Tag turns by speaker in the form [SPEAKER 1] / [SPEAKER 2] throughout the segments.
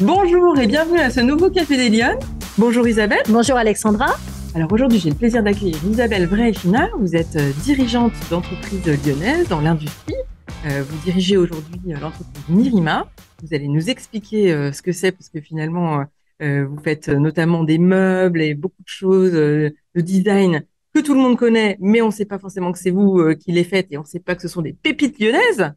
[SPEAKER 1] Bonjour et bienvenue à ce nouveau Café des Lyonnes. Bonjour Isabelle.
[SPEAKER 2] Bonjour Alexandra.
[SPEAKER 1] Alors aujourd'hui, j'ai le plaisir d'accueillir Isabelle Vrechina. Vous êtes dirigeante d'entreprise lyonnaise dans l'industrie. Vous dirigez aujourd'hui l'entreprise Mirima. Vous allez nous expliquer ce que c'est parce que finalement, vous faites notamment des meubles et beaucoup de choses de design que tout le monde connaît, mais on ne sait pas forcément que c'est vous qui les faites et on ne sait pas que ce sont des pépites lyonnaises.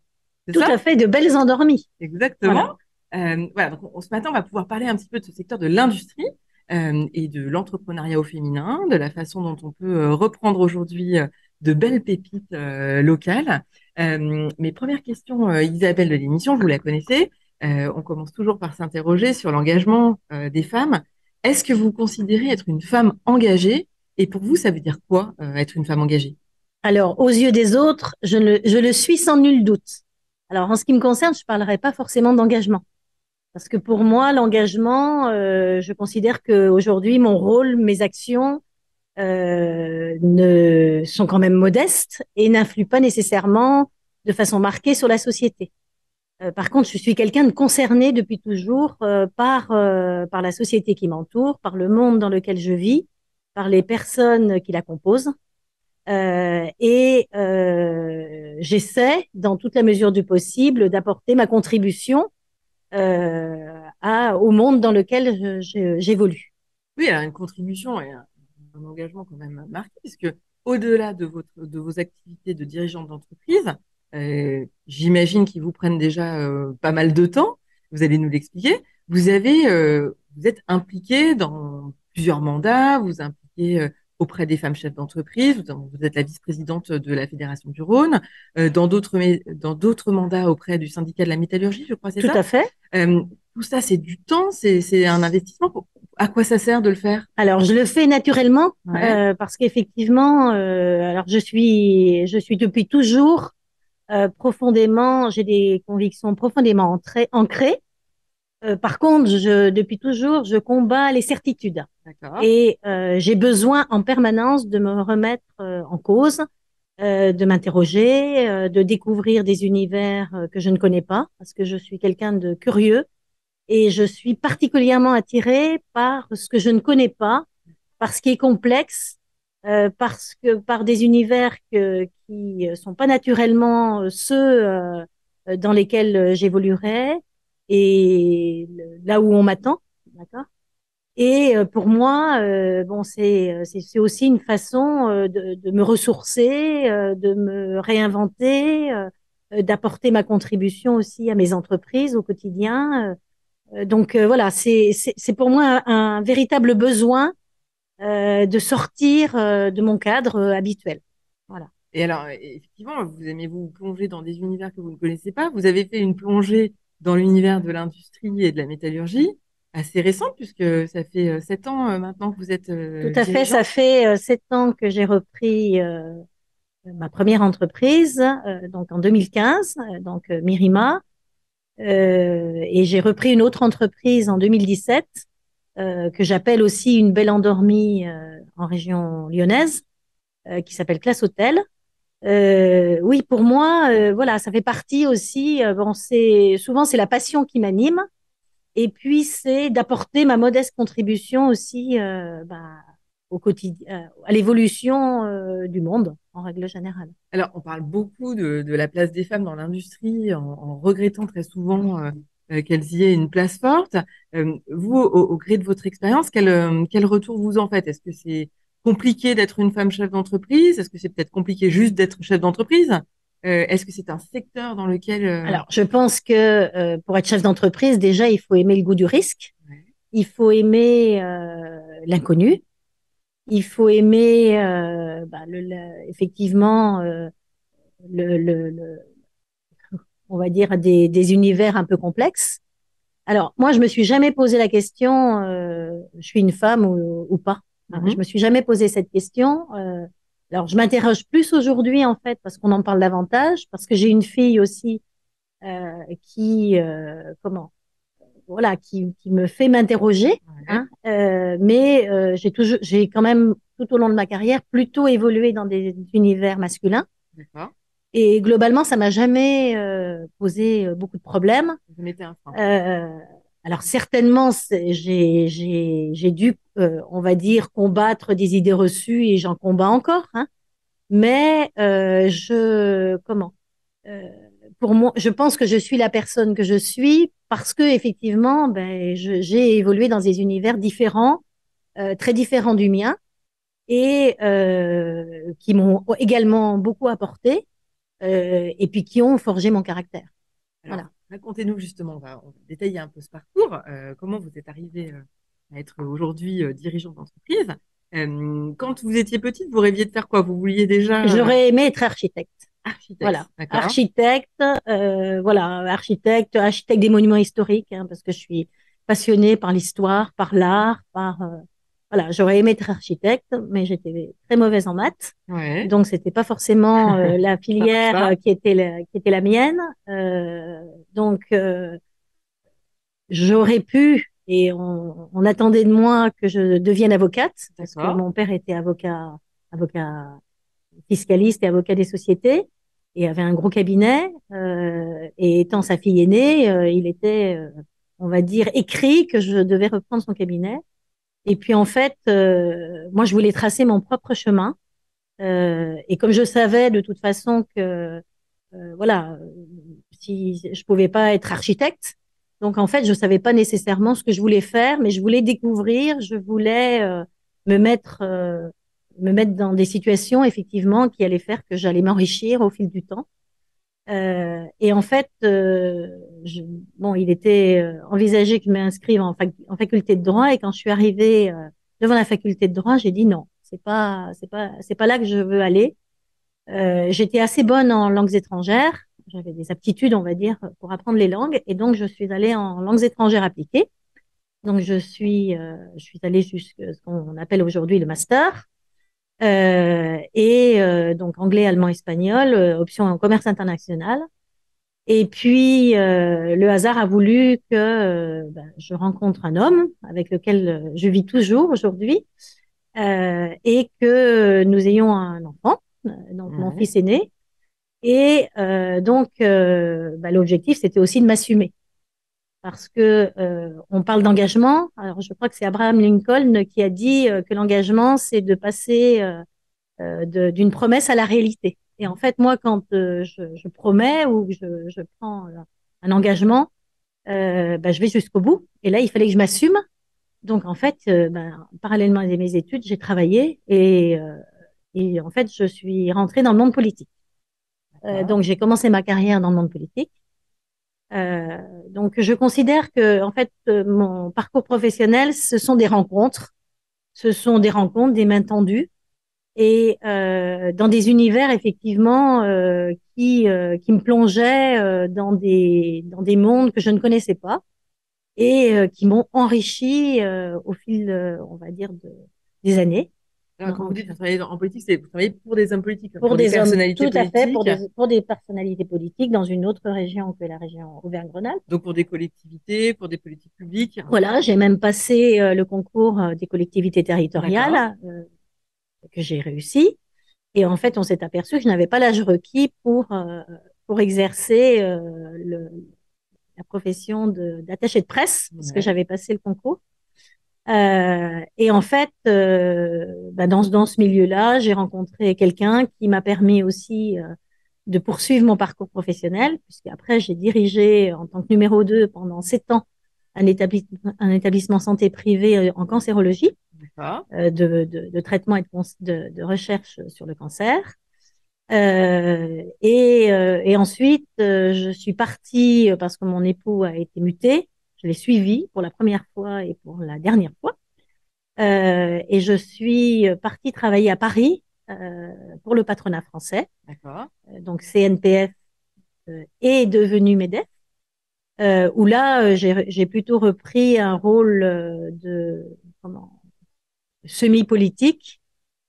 [SPEAKER 1] C'est
[SPEAKER 2] Tout
[SPEAKER 1] ça?
[SPEAKER 2] à fait, de belles endormies. Voilà.
[SPEAKER 1] Exactement. Voilà, donc ce matin, on va pouvoir parler un petit peu de ce secteur de l'industrie et de l'entrepreneuriat au féminin, de la façon dont on peut reprendre aujourd'hui de belles pépites locales. Mes premières questions, Isabelle, de l'émission, vous la connaissez. On commence toujours par s'interroger sur l'engagement des femmes. Est-ce que vous considérez être une femme engagée? Et pour vous, ça veut dire quoi, être une femme engagée?
[SPEAKER 2] Alors, aux yeux des autres, je le suis sans nul doute. Alors, en ce qui me concerne, je ne parlerai pas forcément d'engagement. Parce que pour moi, l'engagement, je considère qu'aujourd'hui, mon rôle, mes actions ne sont quand même modestes et n'influent pas nécessairement de façon marquée sur la société. Par contre, je suis quelqu'un de concerné depuis toujours par la société qui m'entoure, par le monde dans lequel je vis, par les personnes qui la composent. J'essaie, dans toute la mesure du possible, d'apporter ma contribution au monde dans lequel j'évolue.
[SPEAKER 1] Oui, alors une contribution et un engagement quand même marqué, puisque au-delà de vos activités de dirigeante d'entreprise, j'imagine qu'ils vous prennent déjà pas mal de temps. Vous allez nous l'expliquer. Vous êtes impliqué dans plusieurs mandats. Vous impliquez auprès des femmes chefs d'entreprise. Vous êtes la vice-présidente de la Fédération du Rhône. Dans d'autres mandats auprès du syndicat de la métallurgie, je crois, c'est
[SPEAKER 2] Tout
[SPEAKER 1] ça?
[SPEAKER 2] à fait.
[SPEAKER 1] Euh, Tout ça, c'est du temps, c'est un investissement. À quoi ça sert de le faire?
[SPEAKER 2] Alors, je le fais naturellement
[SPEAKER 1] Ouais.
[SPEAKER 2] parce qu'effectivement, alors je suis depuis toujours profondément, j'ai des convictions profondément ancrées. Par contre, depuis toujours, je combats les certitudes
[SPEAKER 1] D'accord.
[SPEAKER 2] et j'ai besoin en permanence de me remettre en cause, de m'interroger, de découvrir des univers que je ne connais pas, parce que je suis quelqu'un de curieux et je suis particulièrement attirée par ce que je ne connais pas, par ce qui est complexe, par des univers qui sont pas naturellement ceux dans lesquels j'évoluerai et là où on m'attend, d'accord? Et pour moi, bon, c'est aussi une façon de me ressourcer, de me réinventer, d'apporter ma contribution aussi à mes entreprises au quotidien. Voilà, c'est pour moi un véritable besoin de sortir de mon cadre habituel. Voilà.
[SPEAKER 1] Et alors, effectivement, vous aimez vous plonger dans des univers que vous ne connaissez pas. Vous avez fait une plongée dans l'univers de l'industrie et de la métallurgie assez récente, puisque ça fait 7 ans maintenant que vous êtes
[SPEAKER 2] Tout à fait.
[SPEAKER 1] dirigeante.
[SPEAKER 2] Ça fait 7 ans que j'ai repris ma première entreprise, donc en 2015, Mirima, et j'ai repris une autre entreprise en 2017 que j'appelle aussi une belle endormie en région lyonnaise, qui s'appelle Classe Hôtel. Oui, pour moi, voilà, ça fait partie aussi. Bon, c'est la passion qui m'anime, et puis c'est d'apporter ma modeste contribution aussi au quotidien, à l'évolution du monde en règle générale.
[SPEAKER 1] Alors, on parle beaucoup de la place des femmes dans l'industrie en regrettant très souvent qu'elles y aient une place forte. Vous, au gré de votre expérience, quel retour vous en faites? Est-ce que c'est compliqué d'être une femme chef d'entreprise? Est-ce que c'est peut-être compliqué juste d'être chef d'entreprise? Est-ce que c'est un secteur dans lequel...
[SPEAKER 2] Alors, je pense que pour être chef d'entreprise, déjà, il faut aimer le goût du risque,
[SPEAKER 1] Ouais.
[SPEAKER 2] il faut aimer l'inconnu, il faut aimer effectivement le, on va dire des univers un peu complexes. Alors, moi, je me suis jamais posé la question, je suis une femme ou pas. Hein, je
[SPEAKER 1] Mhm.
[SPEAKER 2] me suis jamais posé cette question. Alors, je m'interroge plus aujourd'hui, en fait, parce qu'on en parle davantage, parce que j'ai une fille aussi comment, voilà, qui me fait m'interroger.
[SPEAKER 1] Ouais.
[SPEAKER 2] Hein, mais j'ai quand même, tout au long de ma carrière, plutôt évolué dans des univers masculins.
[SPEAKER 1] D'accord.
[SPEAKER 2] Et globalement, ça m'a jamais posé beaucoup de problèmes.
[SPEAKER 1] Vous mettez un frein.
[SPEAKER 2] Euh, Alors certainement, j'ai dû, on va dire, combattre des idées reçues et j'en combats encore, hein. Mais comment? Euh, pour moi, je pense que je suis la personne que je suis parce que effectivement, ben, j'ai évolué dans des univers différents, très différents du mien et qui m'ont également beaucoup apporté et puis qui ont forgé mon caractère.
[SPEAKER 1] Alors,
[SPEAKER 2] Voilà.
[SPEAKER 1] racontez-nous justement, on va détailler un peu ce parcours, comment vous êtes arrivé à être aujourd'hui dirigeant d'entreprise. Quand vous étiez petite, vous rêviez de faire quoi? Vous vouliez déjà
[SPEAKER 2] J'aurais aimé être architecte.
[SPEAKER 1] architecte,
[SPEAKER 2] Voilà,
[SPEAKER 1] d'accord?
[SPEAKER 2] architecte, architecte des monuments historiques, hein, parce que je suis passionnée par l'histoire, par l'art, voilà, j'aurais aimé être architecte, mais j'étais très mauvaise en maths,
[SPEAKER 1] Ouais,
[SPEAKER 2] donc c'était pas forcément la
[SPEAKER 1] ça marche
[SPEAKER 2] filière
[SPEAKER 1] pas.
[SPEAKER 2] qui était la mienne. Donc j'aurais pu, et on attendait de moi que je devienne avocate, parce que
[SPEAKER 1] D'accord.
[SPEAKER 2] mon père était avocat fiscaliste et avocat des sociétés et avait un gros cabinet. Et étant sa fille aînée, il était, on va dire, écrit que je devais reprendre son cabinet. Et puis en fait, moi, je voulais tracer mon propre chemin. Et comme je savais de toute façon que, voilà, si je pouvais pas être architecte, donc en fait, je savais pas nécessairement ce que je voulais faire, mais je voulais découvrir, je voulais me mettre, euh, me mettre dans des situations effectivement qui allaient faire que j'allais m'enrichir au fil du temps. Et en fait, bon, il était envisagé que je m'inscrive en faculté de droit, et quand je suis arrivée devant la faculté de droit, j'ai dit non, c'est pas là que je veux aller. J'étais assez bonne en langues étrangères. J'avais des aptitudes, on va dire, pour apprendre les langues. Et donc, je suis allée en langues étrangères appliquées. Donc, je suis allée jusqu'à ce qu'on appelle aujourd'hui le master. Donc, anglais, allemand, espagnol, option en commerce international. Et puis, le hasard a voulu que ben, je rencontre un homme avec lequel je vis toujours aujourd'hui et que nous ayons un enfant, donc mon
[SPEAKER 1] Ouais.
[SPEAKER 2] fils aîné. Et bah, l'objectif, c'était aussi de m'assumer. Parce que on parle d'engagement. Alors, je crois que c'est Abraham Lincoln qui a dit que l'engagement, c'est de passer d'une promesse à la réalité. Et en fait, moi, quand je promets ou que je prends un engagement, bah, je vais jusqu'au bout. Et là, il fallait que je m'assume. Donc, en fait, ben, parallèlement à mes études, j'ai travaillé et en fait, je suis rentrée dans le monde politique.
[SPEAKER 1] D'accord.
[SPEAKER 2] Donc, j'ai commencé ma carrière dans le monde politique. Donc, je considère que, en fait, mon parcours professionnel, ce sont des rencontres, des mains tendues, et dans des univers effectivement qui me plongeaient dans des mondes que je ne connaissais pas et qui m'ont enrichi au fil, on va dire, des années.
[SPEAKER 1] Alors, quand vous
[SPEAKER 2] Donc,
[SPEAKER 1] dites que vous travaillez en politique, c'est vous travaillez pour des hommes politiques,
[SPEAKER 2] pour
[SPEAKER 1] pour des
[SPEAKER 2] des hommes,
[SPEAKER 1] personnalités
[SPEAKER 2] tout à fait,
[SPEAKER 1] politiques,
[SPEAKER 2] pour des personnalités politiques dans une autre région que la région Auvergne-Rhône-Alpes.
[SPEAKER 1] donc pour des collectivités, pour des politiques publiques.
[SPEAKER 2] Voilà, j'ai même passé le concours des collectivités
[SPEAKER 1] D'accord.
[SPEAKER 2] territoriales que j'ai réussi. Et en fait, on s'est aperçu que je n'avais pas l'âge requis pour exercer la profession d'attaché de presse, puisque
[SPEAKER 1] Ouais.
[SPEAKER 2] j'avais passé le concours. Et en fait, bah, dans ce milieu-là, j'ai rencontré quelqu'un qui m'a permis aussi de poursuivre mon parcours professionnel, puisqu'après, j'ai dirigé en tant que numéro 2 pendant 7 ans un établissement santé privé en cancérologie,
[SPEAKER 1] D'accord.
[SPEAKER 2] de traitement et de recherche sur le cancer. Et ensuite, je suis partie parce que mon époux a été muté. Je l'ai suivi pour la première fois et pour la dernière fois. Et je suis partie travailler à Paris pour le patronat français.
[SPEAKER 1] D'accord.
[SPEAKER 2] Donc CNPF est devenu MEDEF, où là, j'ai plutôt repris un rôle comment, semi-politique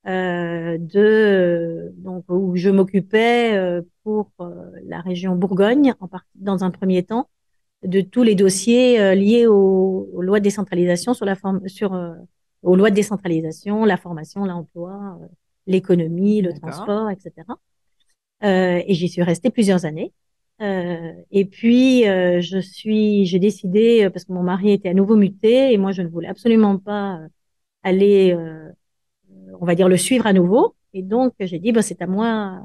[SPEAKER 2] donc où je m'occupais pour la région Bourgogne dans un premier temps de tous les dossiers liés aux lois de décentralisation aux lois de décentralisation, la formation, l'emploi, l'économie, le
[SPEAKER 1] D'accord.
[SPEAKER 2] transport, etc. Et j'y suis restée plusieurs années. Et puis, j'ai décidé, parce que mon mari était à nouveau muté et moi, je ne voulais absolument pas aller, on va dire, le suivre à nouveau. Et donc, j'ai dit, bah, c'est à moi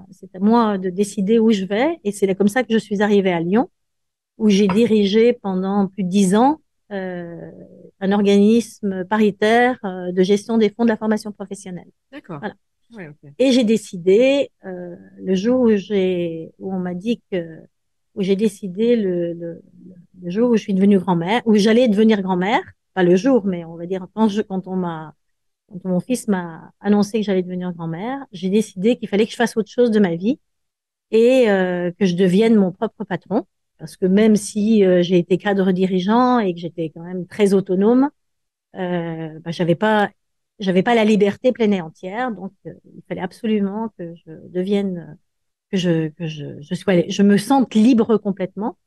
[SPEAKER 2] de décider où je vais. Et c'est comme ça que je suis arrivée à Lyon, où j'ai dirigé pendant plus de 10 ans euh, un organisme paritaire de gestion des fonds de la formation professionnelle.
[SPEAKER 1] D'accord.
[SPEAKER 2] Voilà.
[SPEAKER 1] Ouais, ok.
[SPEAKER 2] Et j'ai décidé, le jour où on m'a dit où j'ai décidé le jour où je suis devenue grand-mère, où j'allais devenir grand-mère, pas le jour, mais on va dire quand mon fils m'a annoncé que j'allais devenir grand-mère, j'ai décidé qu'il fallait que je fasse autre chose de ma vie et que je devienne mon propre patron. Parce que même si j'ai été cadre dirigeant et que j'étais quand même très autonome, bah, j'avais pas la liberté pleine et entière. Donc, il fallait absolument que je devienne, je me sente libre complètement.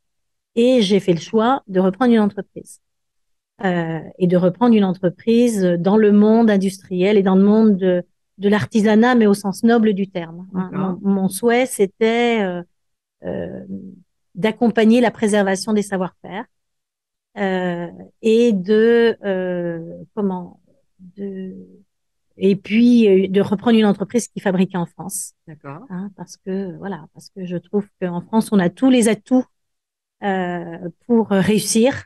[SPEAKER 2] Et j'ai fait le choix de reprendre une entreprise. Et de reprendre une entreprise dans le monde industriel et dans le monde de l'artisanat, mais au sens noble du terme. Hein.
[SPEAKER 1] D'accord.
[SPEAKER 2] Mon souhait, c'était euh, d'accompagner la préservation des savoir-faire euh, et de et puis de reprendre une entreprise qui fabriquait en France.
[SPEAKER 1] D'accord.
[SPEAKER 2] Hein, parce que je trouve qu'en France, on a tous les atouts pour réussir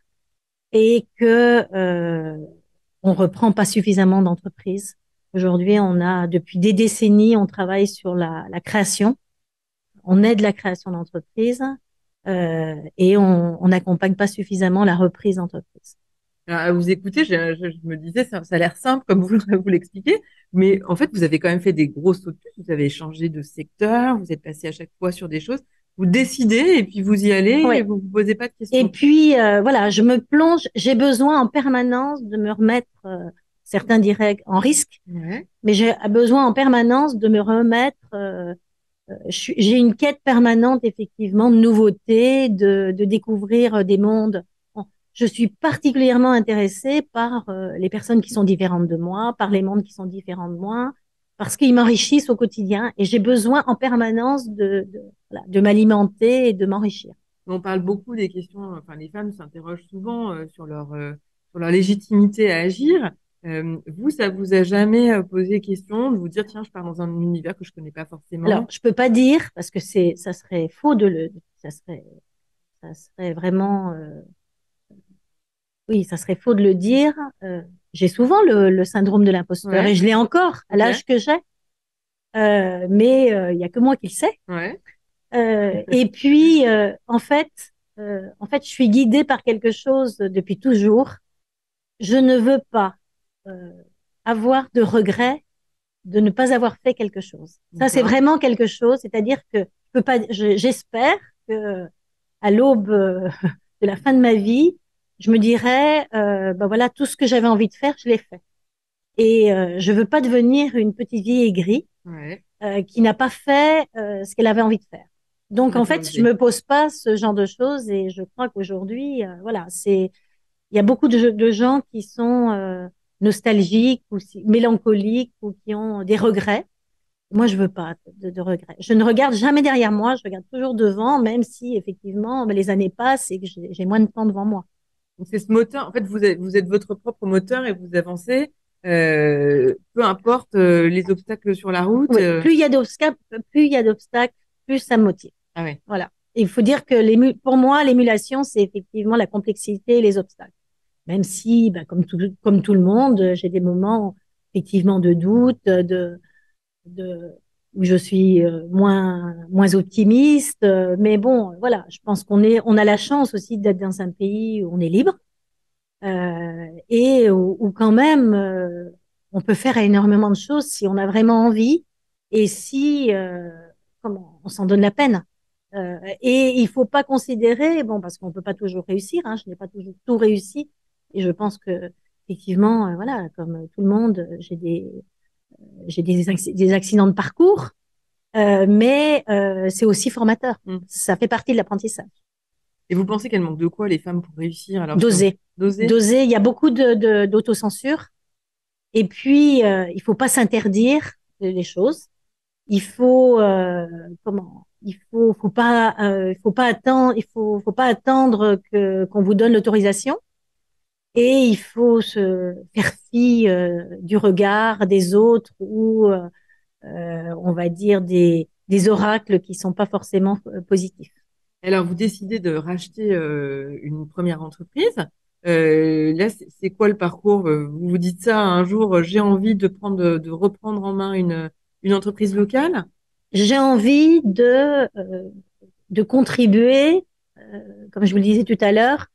[SPEAKER 2] et que on reprend pas suffisamment d'entreprises. Aujourd'hui, depuis des décennies, on travaille sur la création. On aide la création d'entreprises et on n'accompagne pas suffisamment la reprise d'entreprises.
[SPEAKER 1] Alors, à vous écouter, je me disais, ça a l'air simple comme vous, vous l'expliquez, mais en fait, vous avez quand même fait des grosses sauts de puce, vous avez changé de secteur, vous êtes passé à chaque fois sur des choses, vous décidez et puis vous y allez et
[SPEAKER 2] Ouais.
[SPEAKER 1] vous vous posez pas de
[SPEAKER 2] Et
[SPEAKER 1] questions.
[SPEAKER 2] puis voilà, je me plonge. J'ai besoin en permanence de me remettre. Certains diraient en risque,
[SPEAKER 1] Ouais.
[SPEAKER 2] mais j'ai besoin en permanence de me remettre. J'ai une quête permanente, effectivement, de nouveautés, de découvrir des mondes. Bon, je suis particulièrement intéressée par les personnes qui sont différentes de moi, par les mondes qui sont différents de moi, parce qu'ils m'enrichissent au quotidien et j'ai besoin en permanence voilà, de m'alimenter et de m'enrichir.
[SPEAKER 1] On parle beaucoup des questions, enfin, les femmes s'interrogent souvent sur leur légitimité à agir. Vous, ça vous a jamais posé question de vous dire, tiens, je pars dans un univers que je connais pas
[SPEAKER 2] Alors,
[SPEAKER 1] forcément.
[SPEAKER 2] je peux pas dire parce que ça serait faux ça serait vraiment, oui, ça serait faux de le dire. J'ai souvent le syndrome de l'imposteur
[SPEAKER 1] Ouais.
[SPEAKER 2] et je l'ai encore à
[SPEAKER 1] Ok.
[SPEAKER 2] l'âge que j'ai. Mais il y a que moi qui le sais.
[SPEAKER 1] Ouais.
[SPEAKER 2] Et puis, en fait, je suis guidée par quelque chose depuis toujours. Je ne veux pas euh, avoir de regrets de ne pas avoir fait quelque chose. Ça, c'est
[SPEAKER 1] D'accord.
[SPEAKER 2] vraiment quelque chose. C'est-à-dire que j'espère que à l'aube de la fin de ma vie, je me dirais, ben voilà, tout ce que j'avais envie de faire, je l'ai fait. Et je veux pas devenir une petite vieille aigrie
[SPEAKER 1] Ouais.
[SPEAKER 2] qui n'a pas fait ce qu'elle avait envie de faire. Donc
[SPEAKER 1] N'a
[SPEAKER 2] en
[SPEAKER 1] pas
[SPEAKER 2] fait, je
[SPEAKER 1] osé.
[SPEAKER 2] me pose pas ce genre de choses et je crois qu'aujourd'hui, voilà, il y a beaucoup de gens qui sont nostalgiques ou mélancoliques ou qui ont des regrets. Moi, je veux pas de regrets. Je ne regarde jamais derrière moi, je regarde toujours devant, même si effectivement les années passent et que j'ai moins de temps devant moi.
[SPEAKER 1] Donc, c'est ce moteur. En fait, vous êtes votre propre moteur et vous avancez, peu importe les obstacles sur la route.
[SPEAKER 2] Oui, plus il y a d'obstacles, plus ça me motive.
[SPEAKER 1] Ah ouais.
[SPEAKER 2] Voilà. Il faut dire que pour moi, l'émulation, c'est effectivement la complexité et les obstacles. Même si, bah, comme tout le monde, j'ai des moments effectivement de doute, de où je suis moins optimiste. Mais bon, voilà, je pense on a la chance aussi d'être dans un pays où on est libre et où quand même on peut faire énormément de choses si on a vraiment envie et si comment on s'en donne la peine. Et il faut pas considérer, bon, parce qu'on peut pas toujours réussir, hein, je n'ai pas toujours tout réussi, et je pense que effectivement, voilà, comme tout le monde, des accidents de parcours, mais c'est aussi formateur.
[SPEAKER 1] Mm.
[SPEAKER 2] Ça fait partie de l'apprentissage.
[SPEAKER 1] Et vous pensez qu'elle manque de quoi, les femmes, pour réussir alors que
[SPEAKER 2] D'oser,
[SPEAKER 1] d'oser?
[SPEAKER 2] d'oser. Il y a beaucoup d'autocensure. Et puis, il faut pas s'interdire les choses. Il faut comment? faut pas attendre qu'on vous donne l'autorisation. Et il faut se faire fi du regard des autres ou, on va dire, des oracles qui sont pas forcément positifs.
[SPEAKER 1] Alors, vous décidez de racheter une première entreprise. Là, c'est quoi le parcours? Vous vous dites ça un jour, j'ai envie de reprendre en main une entreprise locale.
[SPEAKER 2] J'ai envie de contribuer, comme je vous le disais tout à l'heure,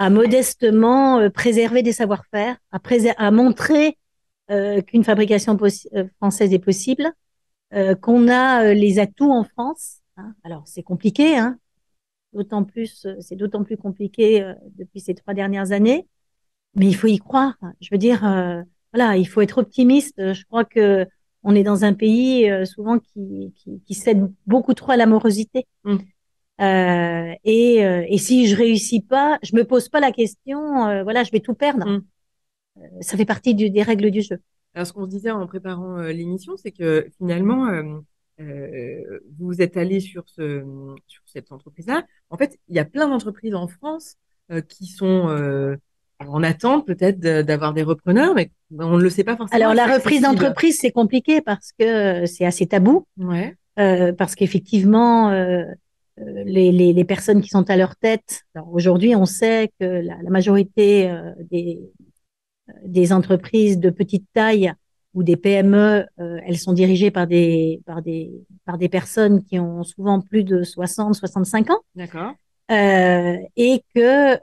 [SPEAKER 2] à modestement préserver des savoir-faire, à montrer qu'une fabrication française est possible, qu'on a les atouts en France. Hein. Alors, c'est compliqué, hein, c'est d'autant plus compliqué depuis ces 3 dernières années, mais il faut y croire. Je veux dire, voilà, il faut être optimiste. Je crois que on est dans un pays souvent qui cède beaucoup trop à l'amorosité.
[SPEAKER 1] Hum,
[SPEAKER 2] Et si je réussis pas, je me pose pas la question, voilà, je vais tout perdre.
[SPEAKER 1] hum.
[SPEAKER 2] Ça fait partie des règles du jeu.
[SPEAKER 1] Alors, ce qu'on se disait en préparant l'émission, c'est que finalement, vous êtes allé sur cette entreprise-là. En fait, il y a plein d'entreprises en France qui sont en attente peut-être d'avoir des repreneurs, mais on ne le sait pas forcément
[SPEAKER 2] Alors,
[SPEAKER 1] et
[SPEAKER 2] la
[SPEAKER 1] c'est
[SPEAKER 2] reprise
[SPEAKER 1] accessible.
[SPEAKER 2] d'entreprise, c'est compliqué parce que c'est assez tabou,
[SPEAKER 1] Ouais,
[SPEAKER 2] parce qu'effectivement, les personnes qui sont à leur tête, alors aujourd'hui, on sait que la majorité des entreprises de petite taille ou des PME, elles sont dirigées par des personnes qui ont souvent plus de 60, 65 ans.
[SPEAKER 1] d'accord,
[SPEAKER 2] Et que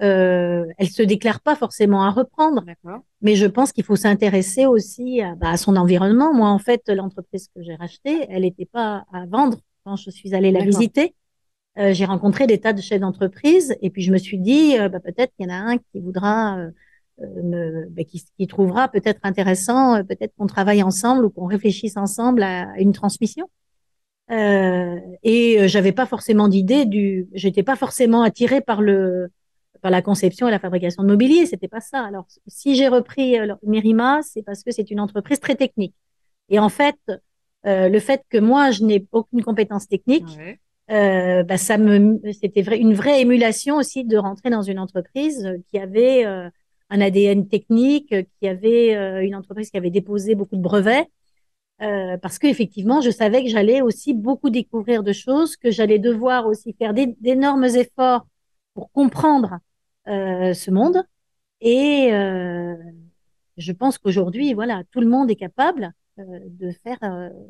[SPEAKER 2] elle se déclare pas forcément à reprendre.
[SPEAKER 1] d'accord.
[SPEAKER 2] Mais je pense qu'il faut s'intéresser aussi à son environnement. Moi, en fait, l'entreprise que j'ai rachetée, elle n'était pas à vendre quand je suis allée la
[SPEAKER 1] D'accord.
[SPEAKER 2] visiter. J'ai rencontré des tas de chefs d'entreprise et puis je me suis dit, peut-être qu'il y en a un qui voudra, qui trouvera peut-être intéressant, peut-être qu'on travaille ensemble ou qu'on réfléchisse ensemble à une transmission. J'avais pas forcément j'étais pas forcément attirée par la conception et la fabrication de mobilier, c'était pas ça. Alors, si j'ai repris Nerima, c'est parce que c'est une entreprise très technique. Et en fait, le fait que moi, je n'ai aucune compétence technique,
[SPEAKER 1] Ouais.
[SPEAKER 2] c'était une vraie émulation aussi de rentrer dans une entreprise qui avait un ADN technique, qui avait une entreprise qui avait déposé beaucoup de brevets parce qu'effectivement, je savais que j'allais aussi beaucoup découvrir de choses, que j'allais devoir aussi faire d'énormes efforts pour comprendre ce monde. Et je pense qu'aujourd'hui, voilà, tout le monde est capable de faire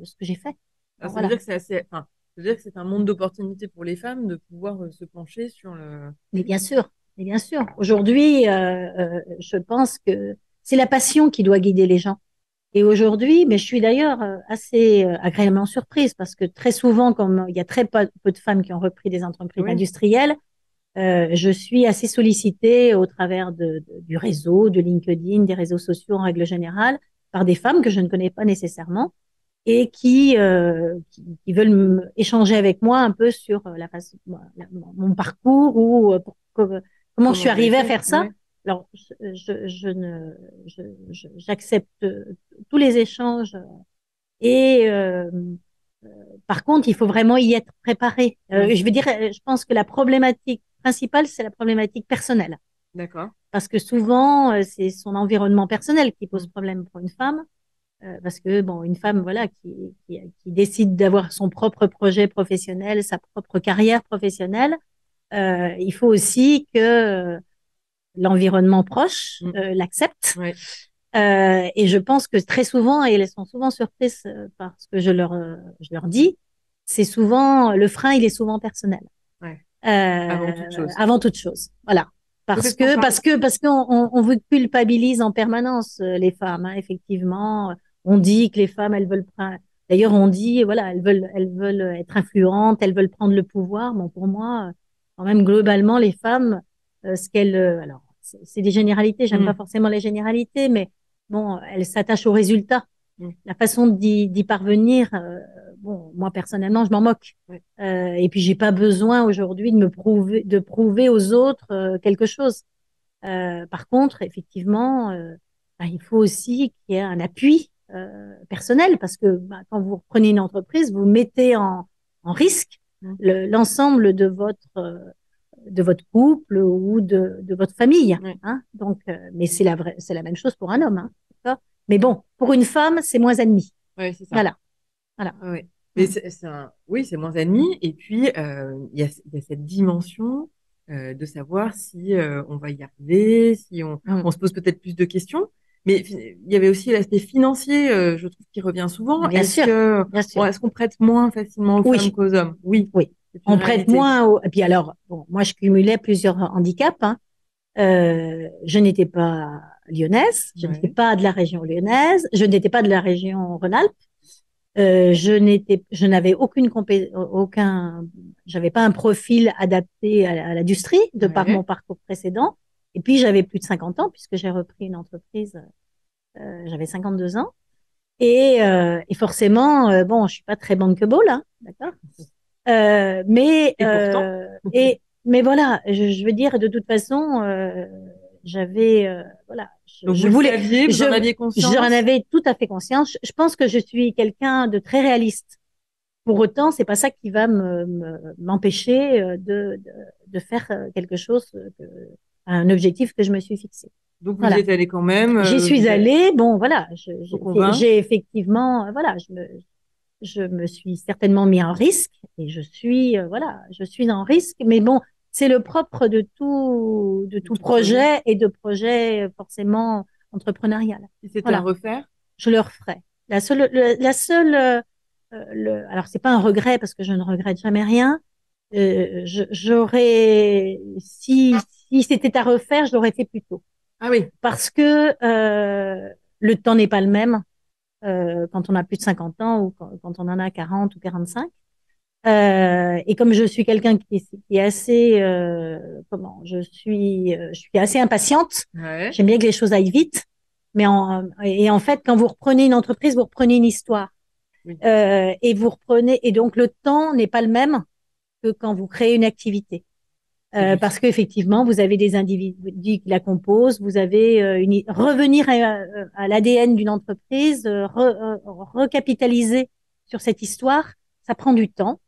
[SPEAKER 2] ce que j'ai fait.
[SPEAKER 1] Alors,
[SPEAKER 2] Alors,
[SPEAKER 1] ça veut
[SPEAKER 2] voilà.
[SPEAKER 1] dire que c'est assez, enfin, ça veut dire que c'est un monde d'opportunités pour les femmes de pouvoir se pencher sur le.
[SPEAKER 2] Mais bien sûr, mais bien sûr. Aujourd'hui, je pense que c'est la passion qui doit guider les gens. Et aujourd'hui, mais je suis d'ailleurs assez agréablement surprise parce que très souvent, comme il y a très peu de femmes qui ont repris des entreprises
[SPEAKER 1] Oui.
[SPEAKER 2] industrielles, je suis assez sollicitée au travers du réseau, de LinkedIn, des réseaux sociaux en règle générale, par des femmes que je ne connais pas nécessairement et qui veulent échanger avec moi un peu sur mon parcours ou comment je
[SPEAKER 1] Comment
[SPEAKER 2] suis
[SPEAKER 1] vous avez
[SPEAKER 2] arrivée à
[SPEAKER 1] fait?
[SPEAKER 2] faire ça.
[SPEAKER 1] Ouais.
[SPEAKER 2] Alors, je ne, j'accepte tous les échanges et par contre, il faut vraiment y être préparé.
[SPEAKER 1] Hum,
[SPEAKER 2] Je veux dire, je pense que la problématique principale, c'est la problématique personnelle.
[SPEAKER 1] d'accord.
[SPEAKER 2] Parce que souvent, c'est son environnement personnel qui pose
[SPEAKER 1] Hum,
[SPEAKER 2] problème pour une femme. Parce que, bon, une femme, voilà, qui décide d'avoir son propre projet professionnel, sa propre carrière professionnelle, il faut aussi que l'environnement proche
[SPEAKER 1] hum,
[SPEAKER 2] l'accepte.
[SPEAKER 1] ouais.
[SPEAKER 2] Et je pense que très souvent, et elles sont souvent surprises par ce que je leur dis, c'est souvent, le frein, il est souvent personnel.
[SPEAKER 1] Ouais. Avant toute chose.
[SPEAKER 2] Avant toute chose. Voilà.
[SPEAKER 1] Donc, est-ce qu'on parle?
[SPEAKER 2] Parce qu'on on vous culpabilise en permanence, les femmes, hein, effectivement. On dit que les femmes, elles veulent prendre, d'ailleurs, on dit, voilà, elles veulent être influentes, elles veulent prendre le pouvoir. Bon, pour moi, quand même, globalement, les femmes, ce qu'elles, alors, c'est des généralités, j'aime pas
[SPEAKER 1] Hum,
[SPEAKER 2] forcément les généralités, mais bon, elles s'attachent aux résultats.
[SPEAKER 1] hum,
[SPEAKER 2] La façon d'y parvenir, bon, moi, personnellement, je m'en moque.
[SPEAKER 1] ouais.
[SPEAKER 2] Et puis j'ai pas besoin aujourd'hui de prouver aux autres quelque chose. Par contre, effectivement, il faut aussi qu'il y ait un appui personnel parce que quand vous reprenez une entreprise, vous mettez en risque
[SPEAKER 1] Mm.
[SPEAKER 2] l'ensemble de votre couple ou de votre famille.
[SPEAKER 1] Ouais,
[SPEAKER 2] Hein. Donc, mais c'est la même chose pour un homme. Hein, d'accord. Mais bon, pour une femme, c'est moins admis.
[SPEAKER 1] ouais, c'est ça.
[SPEAKER 2] Voilà, voilà.
[SPEAKER 1] Ouais, ouais. Mais
[SPEAKER 2] Mm.
[SPEAKER 1] oui, c'est moins admis. Et puis, il y a cette dimension de savoir si on va y arriver, si
[SPEAKER 2] Mm.
[SPEAKER 1] on se pose peut-être plus de questions. Mais il y avait aussi l'aspect financier, je trouve, qui revient souvent.
[SPEAKER 2] Bien sûr, bien sûr.
[SPEAKER 1] Est-ce qu'on prête moins facilement aux femmes
[SPEAKER 2] Oui,
[SPEAKER 1] qu'aux hommes? Oui,
[SPEAKER 2] oui.
[SPEAKER 1] c'est une
[SPEAKER 2] On prête
[SPEAKER 1] réalité.
[SPEAKER 2] moins. Et puis alors, bon, moi, je cumulais plusieurs handicaps. Hein. Je n'étais pas lyonnaise, je n'étais
[SPEAKER 1] Ouais,
[SPEAKER 2] pas de la région lyonnaise, je n'étais pas de la région Rhône-Alpes. Je n'avais j'avais pas un profil adapté à l'industrie de par mon
[SPEAKER 1] ouais.
[SPEAKER 2] parcours précédent. Et puis j'avais plus de 50 ans puisque j'ai repris une entreprise, j'avais 52 ans. Et forcément, bon, je suis pas très bankable, hein, d'accord. Mais
[SPEAKER 1] Et pourtant,
[SPEAKER 2] mais voilà, je veux dire de toute façon, j'avais voilà,
[SPEAKER 1] donc vous
[SPEAKER 2] je
[SPEAKER 1] le
[SPEAKER 2] voulais,
[SPEAKER 1] saviez, vous en aviez
[SPEAKER 2] j'en
[SPEAKER 1] conscience?
[SPEAKER 2] avais tout à fait conscience. Je pense que je suis quelqu'un de très réaliste. Pour autant, c'est pas ça qui va m'empêcher de faire quelque chose, un objectif que je me suis fixé.
[SPEAKER 1] Donc vous y
[SPEAKER 2] Voilà.
[SPEAKER 1] êtes allé quand même,
[SPEAKER 2] J'y suis
[SPEAKER 1] vous êtes
[SPEAKER 2] allée. Bon, voilà,
[SPEAKER 1] faut convaincre.
[SPEAKER 2] j'ai effectivement, voilà, je me suis certainement mis en risque et voilà, je suis en risque. Mais bon, c'est le propre de
[SPEAKER 1] De
[SPEAKER 2] tout
[SPEAKER 1] tout projet.
[SPEAKER 2] projet et de projet forcément entrepreneurial.
[SPEAKER 1] Si c'était à
[SPEAKER 2] Voilà,
[SPEAKER 1] refaire,
[SPEAKER 2] je le referai. La seule, alors c'est pas un regret parce que je ne regrette jamais rien. Si c'était à refaire, je l'aurais fait plus tôt
[SPEAKER 1] ah oui,
[SPEAKER 2] parce que le temps n'est pas le même quand on a plus de 50 ans ou quand on en a 40 ou 45. Et comme je suis quelqu'un qui est assez, je suis assez impatiente.
[SPEAKER 1] ouais,
[SPEAKER 2] J'aime bien que les choses aillent vite. Et en fait, quand vous reprenez une entreprise, vous reprenez une histoire.
[SPEAKER 1] oui,
[SPEAKER 2] Et donc le temps n'est pas le même que quand vous créez une activité.
[SPEAKER 1] c'est juste.
[SPEAKER 2] Parce qu'effectivement, vous avez des individus qui la composent, vous avez revenir à l'ADN d'une entreprise, recapitaliser sur cette histoire, ça prend du temps.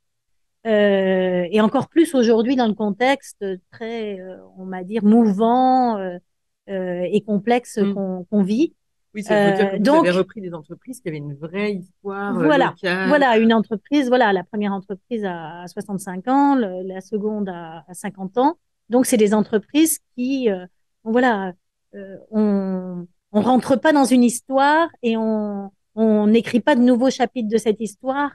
[SPEAKER 2] Et encore plus aujourd'hui dans le contexte très, on va dire, mouvant et complexe
[SPEAKER 1] Hmm.
[SPEAKER 2] qu'on vit.
[SPEAKER 1] Oui, ça veut dire que vous avez
[SPEAKER 2] Donc,
[SPEAKER 1] repris des entreprises qui avaient une vraie histoire
[SPEAKER 2] voilà,
[SPEAKER 1] locale.
[SPEAKER 2] voilà une entreprise, voilà, la première entreprise à 65 ans, la seconde à 50 ans. Donc, c'est des entreprises qui, voilà, on rentre pas dans une histoire et on n'écrit pas de nouveaux chapitres de cette histoire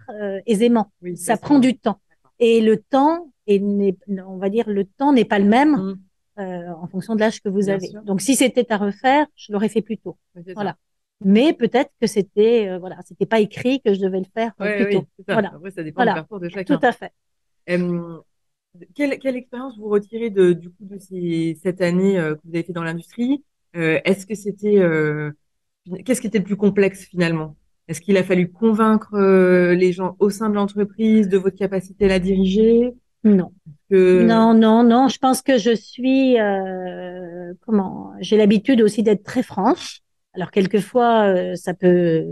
[SPEAKER 2] aisément.
[SPEAKER 1] Oui,
[SPEAKER 2] Ça prend
[SPEAKER 1] facilement.
[SPEAKER 2] du temps.
[SPEAKER 1] D'accord.
[SPEAKER 2] Et le temps, on va dire, le temps n'est pas le même
[SPEAKER 1] Hmm,
[SPEAKER 2] en fonction de l'âge que vous
[SPEAKER 1] bien
[SPEAKER 2] avez.
[SPEAKER 1] sûr.
[SPEAKER 2] Donc, si c'était à refaire, je l'aurais fait plus tôt.
[SPEAKER 1] Ouais, c'est ça.
[SPEAKER 2] Voilà. Mais peut-être que c'était voilà, c'était pas écrit que je devais le faire
[SPEAKER 1] Ouais,
[SPEAKER 2] plus tôt.
[SPEAKER 1] oui, c'est ça.
[SPEAKER 2] Voilà,
[SPEAKER 1] Après, ça dépend du
[SPEAKER 2] voilà,
[SPEAKER 1] parcours de
[SPEAKER 2] tout
[SPEAKER 1] chacun.
[SPEAKER 2] à fait.
[SPEAKER 1] Euh, quelle expérience vous retirez du coup de cette année que vous avez fait dans l'industrie? Est-ce que qu'est-ce qui était le plus complexe finalement? Est-ce qu'il a fallu convaincre les gens au sein de l'entreprise de votre capacité à la diriger?
[SPEAKER 2] Non,
[SPEAKER 1] Que...
[SPEAKER 2] non, non, non. Je pense que je suis j'ai l'habitude aussi d'être très franche. Alors quelquefois ça peut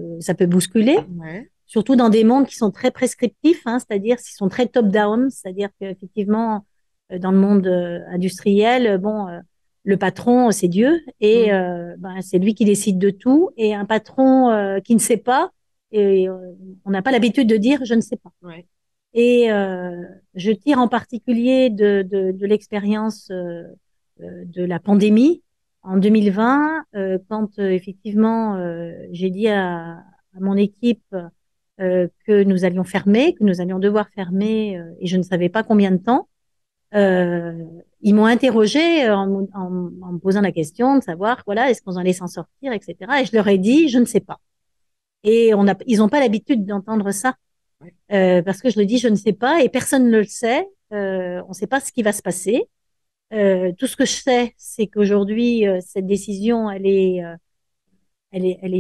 [SPEAKER 2] bousculer,
[SPEAKER 1] Ouais.
[SPEAKER 2] surtout dans des mondes qui sont très prescriptifs, hein, c'est-à-dire qui sont très top-down, c'est-à-dire qu'effectivement, dans le monde industriel, bon, le patron, c'est Dieu, et
[SPEAKER 1] Mm.
[SPEAKER 2] ben, c'est lui qui décide de tout, et un patron qui ne sait pas, et on n'a pas l'habitude de dire je ne sais pas.
[SPEAKER 1] Ouais.
[SPEAKER 2] Et je tire en particulier de l'expérience de la pandémie en 2020, quand effectivement j'ai dit à mon équipe que nous allions fermer, que nous allions devoir fermer, et je ne savais pas combien de temps. Euh, Ils m'ont interrogé en me posant la question de savoir, voilà, est-ce qu'on allait s'en sortir, etc. Et je leur ai dit, je ne sais pas. Et ils n'ont pas l'habitude d'entendre ça
[SPEAKER 1] Ouais.
[SPEAKER 2] parce que je le dis, je ne sais pas, et personne ne le sait. On ne sait pas ce qui va se passer. Tout ce que je sais, c'est qu'aujourd'hui, cette décision, elle est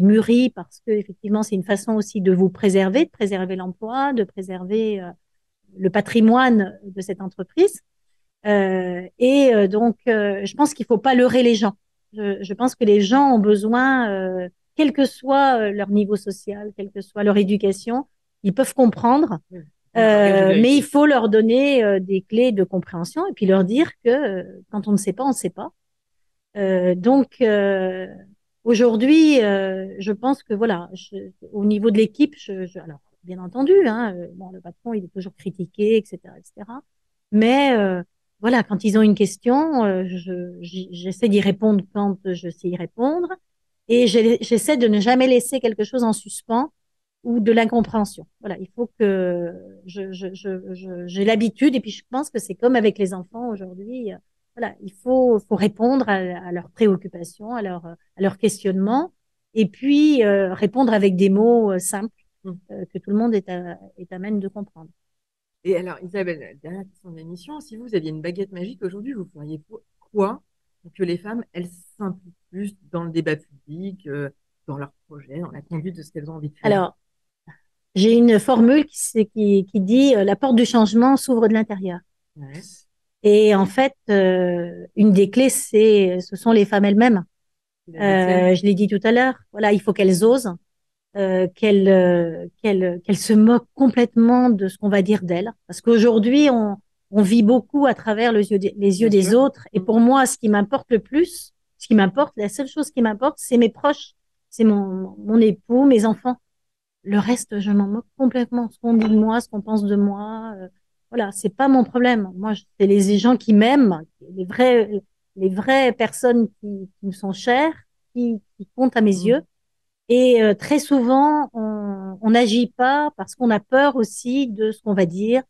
[SPEAKER 2] mûrie parce que effectivement, c'est une façon aussi de vous préserver, de préserver l'emploi, de préserver le patrimoine de cette entreprise. Je pense qu'il ne faut pas leurrer les gens. Je pense que les gens ont besoin, quel que soit leur niveau social, quelle que soit leur éducation, ils peuvent comprendre
[SPEAKER 1] Oui. Un langage de
[SPEAKER 2] Mais il
[SPEAKER 1] vérité.
[SPEAKER 2] faut leur donner des clés de compréhension et puis leur dire que quand on ne sait pas, on ne sait pas. Donc aujourd'hui, je pense que voilà, au niveau de l'équipe, alors bien entendu, hein, bon, le patron il est toujours critiqué, etc., etc. Mais voilà, quand ils ont une question, j'essaie d'y répondre quand je sais y répondre et j'essaie de ne jamais laisser quelque chose en suspens ou de l'incompréhension. Voilà, il faut que j'ai l'habitude et puis je pense que c'est comme avec les enfants aujourd'hui. Voilà, faut répondre à leurs préoccupations, à leurs questionnements, et puis répondre avec des mots simples
[SPEAKER 1] Mm.
[SPEAKER 2] que tout le monde est à même de comprendre.
[SPEAKER 1] Et alors, Isabelle, dernière question de l'émission, si vous aviez une baguette magique aujourd'hui, vous feriez quoi pour que les femmes, elles s'impliquent plus dans le débat public, dans leurs projets, dans la conduite de ce qu'elles ont envie de faire?
[SPEAKER 2] Alors, j'ai une formule qui dit la porte du changement s'ouvre de l'intérieur.
[SPEAKER 1] Ouais.
[SPEAKER 2] Et en fait, une des clés, ce sont les femmes elles-mêmes.
[SPEAKER 1] Vous la détiennent?
[SPEAKER 2] Je l'ai dit tout à l'heure. Voilà, il faut qu'elles osent, qu'elles se moquent complètement de ce qu'on va dire d'elles. Parce qu'aujourd'hui, on vit beaucoup à travers les yeux
[SPEAKER 1] Bien
[SPEAKER 2] des
[SPEAKER 1] sûr.
[SPEAKER 2] autres. Et
[SPEAKER 1] Mm.
[SPEAKER 2] pour moi, ce qui m'importe le plus, ce qui m'importe, la seule chose qui m'importe, c'est mes proches, c'est mon époux, mes enfants. Le reste, je m'en moque complètement. Ce qu'on dit de moi, ce qu'on pense de moi, voilà, c'est pas mon problème. Moi, c'est les gens qui m'aiment, les vraies personnes qui me sont chères, qui comptent à mes
[SPEAKER 1] Mm.
[SPEAKER 2] yeux. Et très souvent, on n'agit pas parce qu'on a peur aussi de ce qu'on va dire,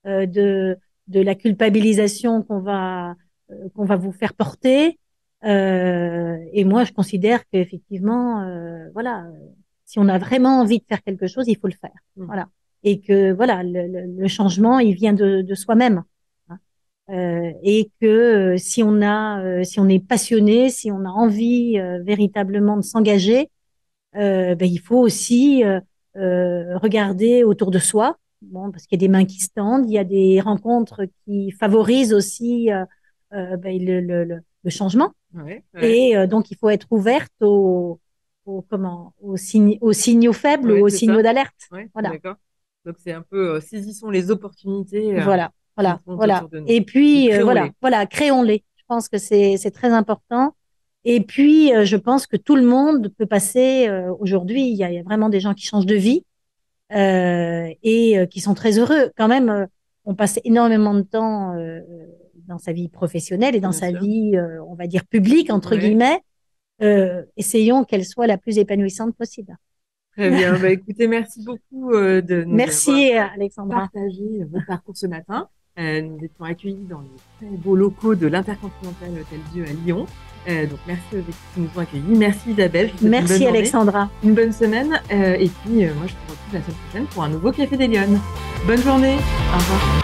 [SPEAKER 2] euh, de, de la culpabilisation qu'on va vous faire porter. Et moi, je considère qu'effectivement, voilà, si on a vraiment envie de faire quelque chose, il faut le faire.
[SPEAKER 1] Mm.
[SPEAKER 2] Voilà. Et que voilà, le changement, il vient de soi-même. Hein. Et que si on est passionné, si on a envie véritablement de s'engager, ben, il faut aussi regarder autour de soi, bon, parce qu'il y a des mains qui se tendent, il y a des rencontres qui favorisent aussi ben, le changement.
[SPEAKER 1] Ouais, ouais,
[SPEAKER 2] Et donc, il faut être ouverte aux signaux faibles ou
[SPEAKER 1] ouais,
[SPEAKER 2] aux
[SPEAKER 1] c'est ça.
[SPEAKER 2] signaux d'alerte.
[SPEAKER 1] Ouais,
[SPEAKER 2] Voilà,
[SPEAKER 1] d'accord. Donc c'est un peu saisissons les opportunités qui
[SPEAKER 2] voilà,
[SPEAKER 1] sont
[SPEAKER 2] voilà.
[SPEAKER 1] autour de nous
[SPEAKER 2] Et
[SPEAKER 1] et
[SPEAKER 2] puis,
[SPEAKER 1] créons-les.
[SPEAKER 2] voilà, créons-les. Je pense que c'est très important. Et puis, je pense que tout le monde peut passer, aujourd'hui, il y a vraiment des gens qui changent de vie et qui sont très heureux. Quand même, on passe énormément de temps dans sa vie professionnelle et dans
[SPEAKER 1] Bien
[SPEAKER 2] sa
[SPEAKER 1] sûr.
[SPEAKER 2] vie, on va dire, publique, entre
[SPEAKER 1] Ouais,
[SPEAKER 2] guillemets. Essayons qu'elle soit la plus épanouissante possible.
[SPEAKER 1] très bien. Bah, écoutez, merci beaucoup de nous avoir
[SPEAKER 2] Merci, Alexandra.
[SPEAKER 1] partagé votre parcours ce matin. Nous étions accueillis dans les très beaux locaux de l'Intercontinental Hôtel Dieu à Lyon. Donc merci aux équipes qui nous ont accueillis. Merci Isabelle, je vous souhaite une bonne
[SPEAKER 2] Merci,
[SPEAKER 1] journée,
[SPEAKER 2] Alexandra.
[SPEAKER 1] une bonne semaine. Et puis moi je vous retrouve la semaine prochaine pour un nouveau Café des Lyonnes. Bonne journée, au revoir.